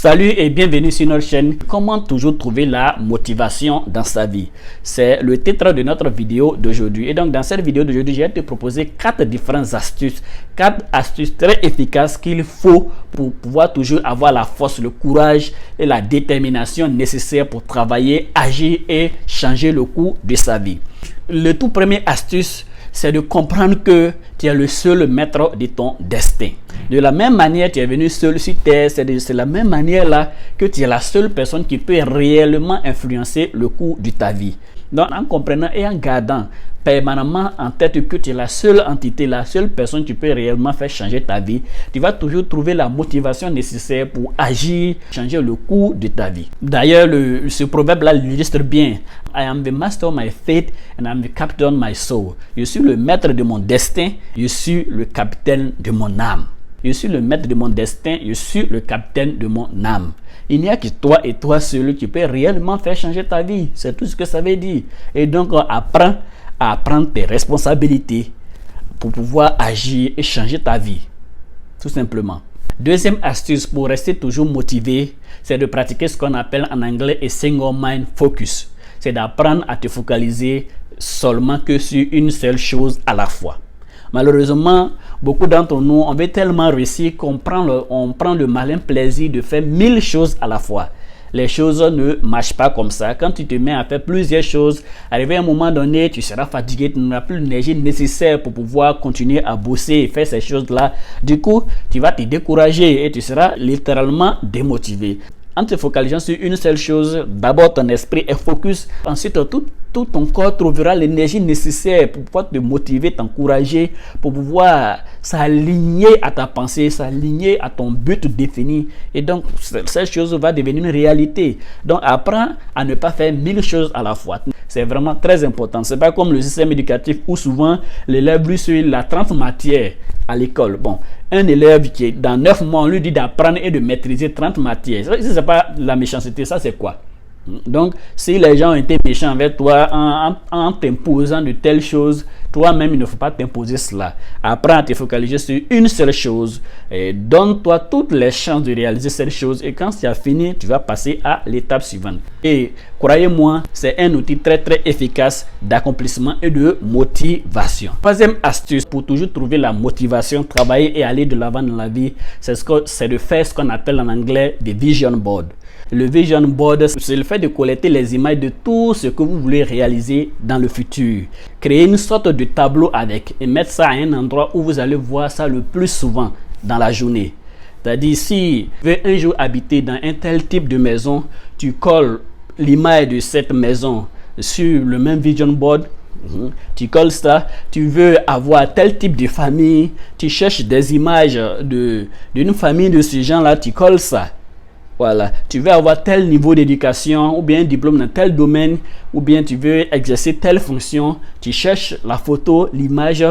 Salut et bienvenue sur notre chaîne. Comment toujours trouver la motivation dans sa vie? C'est le titre de notre vidéo d'aujourd'hui. Et donc dans cette vidéo d'aujourd'hui, je vais te proposer 4 différentes astuces. 4 astuces très efficaces qu'il faut pour pouvoir toujours avoir la force, le courage et la détermination nécessaires pour travailler, agir et changer le cours de sa vie. Le tout premier astuce, c'est de comprendre que tu es le seul maître de ton destin. De la même manière, tu es venu seul sur terre, c'est la même manière là que tu es la seule personne qui peut réellement influencer le cours de ta vie. Donc, en comprenant et en gardant permanemment en tête que tu es la seule entité, la seule personne qui peut réellement faire changer ta vie, tu vas toujours trouver la motivation nécessaire pour agir, changer le cours de ta vie. D'ailleurs, ce proverbe-là l'illustre bien. I am the master of my fate and I am the captain of my soul. Je suis le maître de mon destin, je suis le capitaine de mon âme. Je suis le maître de mon destin, je suis le capitaine de mon âme. Il n'y a que toi et toi seul qui peut réellement faire changer ta vie. C'est tout ce que ça veut dire. Et donc, apprends à prendre tes responsabilités pour pouvoir agir et changer ta vie. Tout simplement. Deuxième astuce pour rester toujours motivé, c'est de pratiquer ce qu'on appelle en anglais a single mind focus. C'est d'apprendre à te focaliser seulement que sur une seule chose à la fois. Malheureusement, beaucoup d'entre nous, on veut tellement réussir qu'on prend le malin plaisir de faire 1000 choses à la fois. Les choses ne marchent pas comme ça. Quand tu te mets à faire plusieurs choses, arrivé à un moment donné, tu seras fatigué, tu n'auras plus l'énergie nécessaire pour pouvoir continuer à bosser et faire ces choses-là. Du coup, tu vas te décourager et tu seras littéralement démotivé. En te focalisant sur une seule chose, d'abord ton esprit est focus, ensuite tout ton corps trouvera l'énergie nécessaire pour pouvoir te motiver, t'encourager, pour pouvoir s'aligner à ta pensée, s'aligner à ton but défini. Et donc, cette chose va devenir une réalité. Donc, apprends à ne pas faire 1000 choses à la fois. C'est vraiment très important. C'est pas comme le système éducatif où souvent l'élève lui suit la 30 matières à l'école. Bon, un élève qui est dans 9 mois, on lui dit d'apprendre et de maîtriser 30 matières. Si ce n'est pas la méchanceté, ça c'est quoi? Donc, si les gens ont été méchants avec toi en t'imposant de telles choses, toi-même, il ne faut pas t'imposer cela. Apprends à te focaliser sur une seule chose et donne-toi toutes les chances de réaliser cette chose. Et quand tu as fini, tu vas passer à l'étape suivante. Et croyez-moi, c'est un outil très très efficace d'accomplissement et de motivation. Troisième astuce pour toujours trouver la motivation, travailler et aller de l'avant dans la vie, c'est de faire ce qu'on appelle en anglais des vision boards. Le vision board, c'est le fait de collecter les images de tout ce que vous voulez réaliser dans le futur. Créer une sorte de tableau avec et mettre ça à un endroit où vous allez voir ça le plus souvent dans la journée. C'est-à-dire, si tu veux un jour habiter dans un tel type de maison, tu colles l'image de cette maison sur le même vision board. Tu colles ça, tu veux avoir tel type de famille, tu cherches des images d'une famille de ce genre-là, tu colles ça. Voilà, tu veux avoir tel niveau d'éducation ou bien un diplôme dans tel domaine ou bien tu veux exercer telle fonction, tu cherches la photo, l'image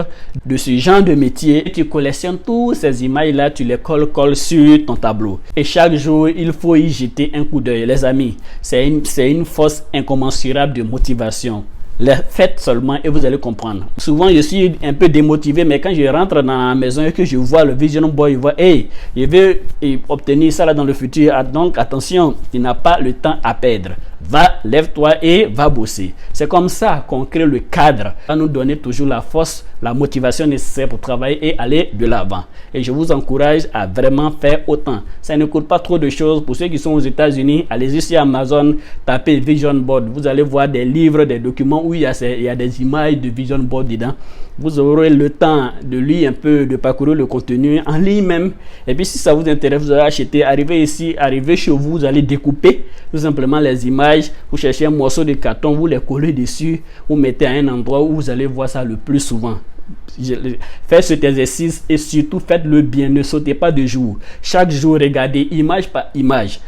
de ce genre de métier et tu collectionnes toutes ces images-là, tu les colles sur ton tableau. Et chaque jour, il faut y jeter un coup d'œil. Les amis, c'est une force incommensurable de motivation. Les faites seulement et vous allez comprendre. Souvent, je suis un peu démotivé, mais quand je rentre dans la maison et que je vois le vision board, je vois, hey, je veux obtenir ça là dans le futur. Donc, attention, tu n'as pas le temps à perdre. Va, lève-toi et va bosser. C'est comme ça qu'on crée le cadre. Ça va nous donner toujours la force, la motivation nécessaire pour travailler et aller de l'avant. Et je vous encourage à vraiment faire autant. Ça ne coûte pas trop de choses. Pour ceux qui sont aux États-Unis, allez-y sur Amazon, tapez Vision Board. Vous allez voir des livres, des documents où il y a des images de Vision Board dedans. Vous aurez le temps de lire un peu, de parcourir le contenu en ligne même. Et puis si ça vous intéresse, vous allez acheter, arriver ici, arriver chez vous, vous allez découper tout simplement les images. Vous cherchez un morceau de carton, vous les collez dessus, vous mettez à un endroit où vous allez voir ça le plus souvent. Faites cet exercice et surtout faites-le bien, ne sautez pas de jour. Chaque jour, regardez image par image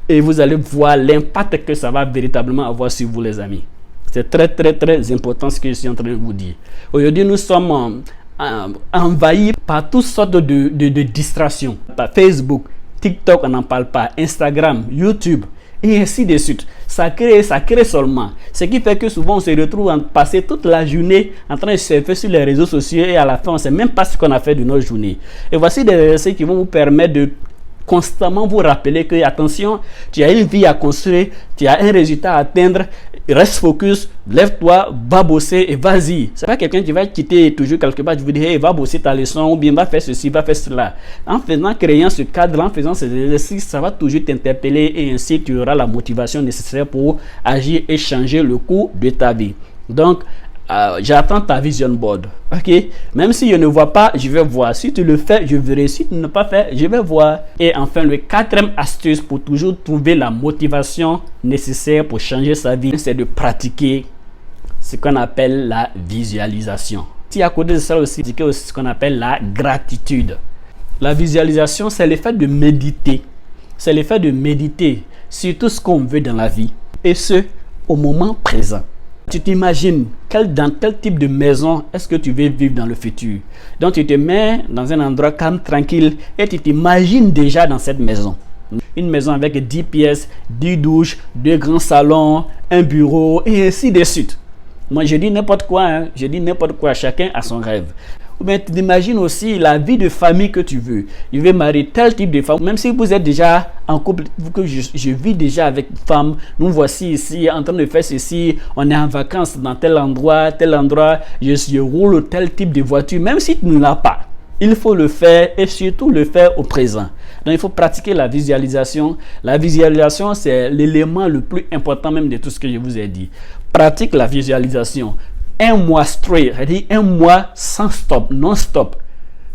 et vous allez voir l'impact que ça va véritablement avoir sur vous, les amis. C'est très très très important ce que je suis en train de vous dire. Aujourd'hui, nous sommes envahis par toutes sortes de distractions. Par Facebook, TikTok, on n'en parle pas, Instagram, YouTube et ainsi de suite. Ça crée seulement. Ce qui fait que souvent on se retrouve à passer toute la journée en train de surfer sur les réseaux sociaux et à la fin on ne sait même pas ce qu'on a fait de notre journée. Et voici des exercices qui vont vous permettre de constamment vous rappeler que, attention, tu as une vie à construire, tu as un résultat à atteindre, reste focus, lève-toi, va bosser et vas-y. C'est pas quelqu'un qui va quitter toujours quelque part, je vous dis, hey, va bosser ta leçon ou bien va faire ceci, va faire cela. En faisant, créant ce cadre, en faisant ces exercices, ça va toujours t'interpeller et ainsi tu auras la motivation nécessaire pour agir et changer le cours de ta vie. Donc, j'attends ta vision board, ok? Même si je ne vois pas, je vais voir. Si tu le fais, je verrai. Si tu ne pas fait, je vais voir. Et enfin, le quatrième astuce pour toujours trouver la motivation nécessaire pour changer sa vie, c'est de pratiquer ce qu'on appelle la visualisation. Si à côté de ça aussi, c'est aussi ce qu'on appelle la gratitude. La visualisation, c'est le fait de méditer. C'est le fait de méditer sur tout ce qu'on veut dans la vie, et ce, au moment présent. Tu t'imagines dans quel type de maison est-ce que tu veux vivre dans le futur. Donc tu te mets dans un endroit calme, tranquille, et tu t'imagines déjà dans cette maison. Une maison avec 10 pièces, 10 douches, 2 grands salons, un bureau, et ainsi de suite. Moi je dis n'importe quoi, hein. Je dis n'importe quoi, chacun a son rêve. Ou bien tu t'imagines aussi la vie de famille que tu veux. Je vais marier tel type de femme. Même si vous êtes déjà en couple, que je vis déjà avec une femme, nous voici ici en train de faire ceci, on est en vacances dans tel endroit, je roule tel type de voiture. Même si tu ne l'as pas, il faut le faire et surtout le faire au présent. Donc il faut pratiquer la visualisation. La visualisation, c'est l'élément le plus important même de tout ce que je vous ai dit. Pratique la visualisation. Un mois straight, c'est-à-dire un mois sans stop, non-stop.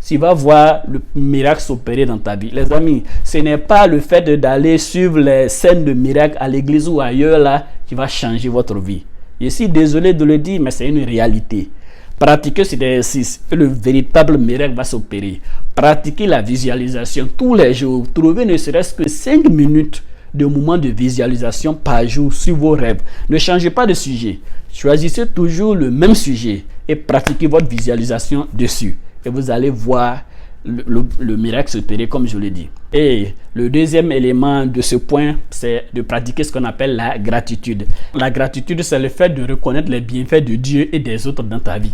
Tu vas voir le miracle s'opérer dans ta vie. Les amis, ce n'est pas le fait d'aller suivre les scènes de miracles à l'église ou ailleurs là qui va changer votre vie. Je suis désolé de le dire, mais c'est une réalité. Pratiquez cet exercice et le véritable miracle va s'opérer. Pratiquez la visualisation tous les jours. Trouvez ne serait-ce que 5 minutes de moments de visualisation par jour sur vos rêves. Ne changez pas de sujet. Choisissez toujours le même sujet et pratiquez votre visualisation dessus. Et vous allez voir le miracle s'opérer comme je l'ai dit. Et le deuxième élément de ce point, c'est de pratiquer ce qu'on appelle la gratitude. La gratitude, c'est le fait de reconnaître les bienfaits de Dieu et des autres dans ta vie.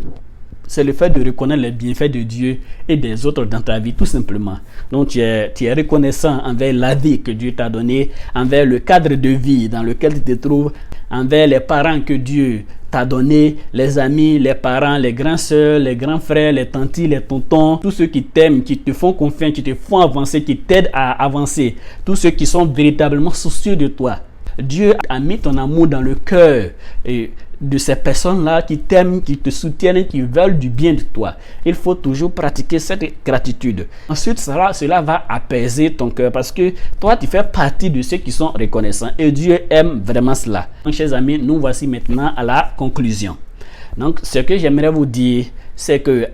C'est le fait de reconnaître les bienfaits de Dieu et des autres dans ta vie, tout simplement. Donc, tu es reconnaissant envers la vie que Dieu t'a donnée, envers le cadre de vie dans lequel tu te trouves, envers les parents que Dieu t'a donné, les amis, les parents, les grands sœurs, les grands frères, les tantis, les tontons, tous ceux qui t'aiment, qui te font confiance, qui te font avancer, qui t'aident à avancer, tous ceux qui sont véritablement soucieux de toi. Dieu a mis ton amour dans le cœur de ces personnes-là qui t'aiment, qui te soutiennent, qui veulent du bien de toi. Il faut toujours pratiquer cette gratitude. Ensuite, cela va apaiser ton cœur parce que toi, tu fais partie de ceux qui sont reconnaissants et Dieu aime vraiment cela. Donc, chers amis, nous voici maintenant à la conclusion. Donc, ce que j'aimerais vous dire, c'est que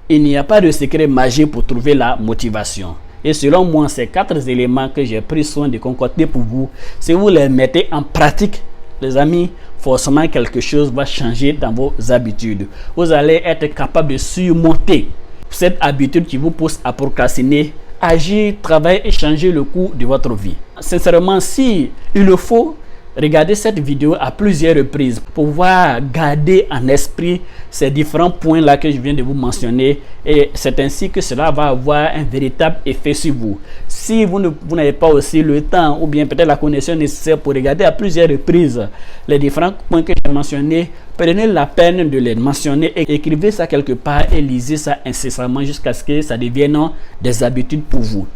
il n'y a pas de secret magique pour trouver la motivation. Et selon moi, ces 4 éléments que j'ai pris soin de concocter pour vous, si vous les mettez en pratique, les amis, forcément quelque chose va changer dans vos habitudes. Vous allez être capable de surmonter cette habitude qui vous pousse à procrastiner, agir, travailler et changer le cours de votre vie. Sincèrement, si il le faut, regardez cette vidéo à plusieurs reprises pour pouvoir garder en esprit ces différents points là que je viens de vous mentionner, et c'est ainsi que cela va avoir un véritable effet sur vous. Si vous n'avez pas aussi le temps ou bien peut-être la connaissance nécessaire pour regarder à plusieurs reprises les différents points que j'ai mentionnés, prenez la peine de les mentionner et écrivez ça quelque part et lisez ça incessamment jusqu'à ce que ça devienne des habitudes pour vous.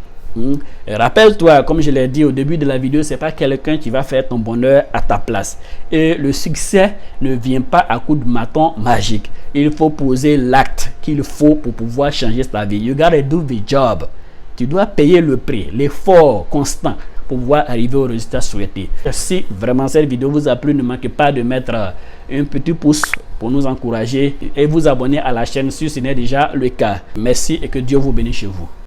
Rappelle-toi, comme je l'ai dit au début de la vidéo, c'est pas quelqu'un qui va faire ton bonheur à ta place. Et le succès ne vient pas à coup de bâton magique. Il faut poser l'acte qu'il faut pour pouvoir changer ta vie. You gotta do the job. Tu dois payer le prix, l'effort constant pour pouvoir arriver au résultat souhaité. Si vraiment cette vidéo vous a plu, ne manquez pas de mettre un petit pouce pour nous encourager et vous abonner à la chaîne si ce n'est déjà le cas. Merci et que Dieu vous bénisse chez vous.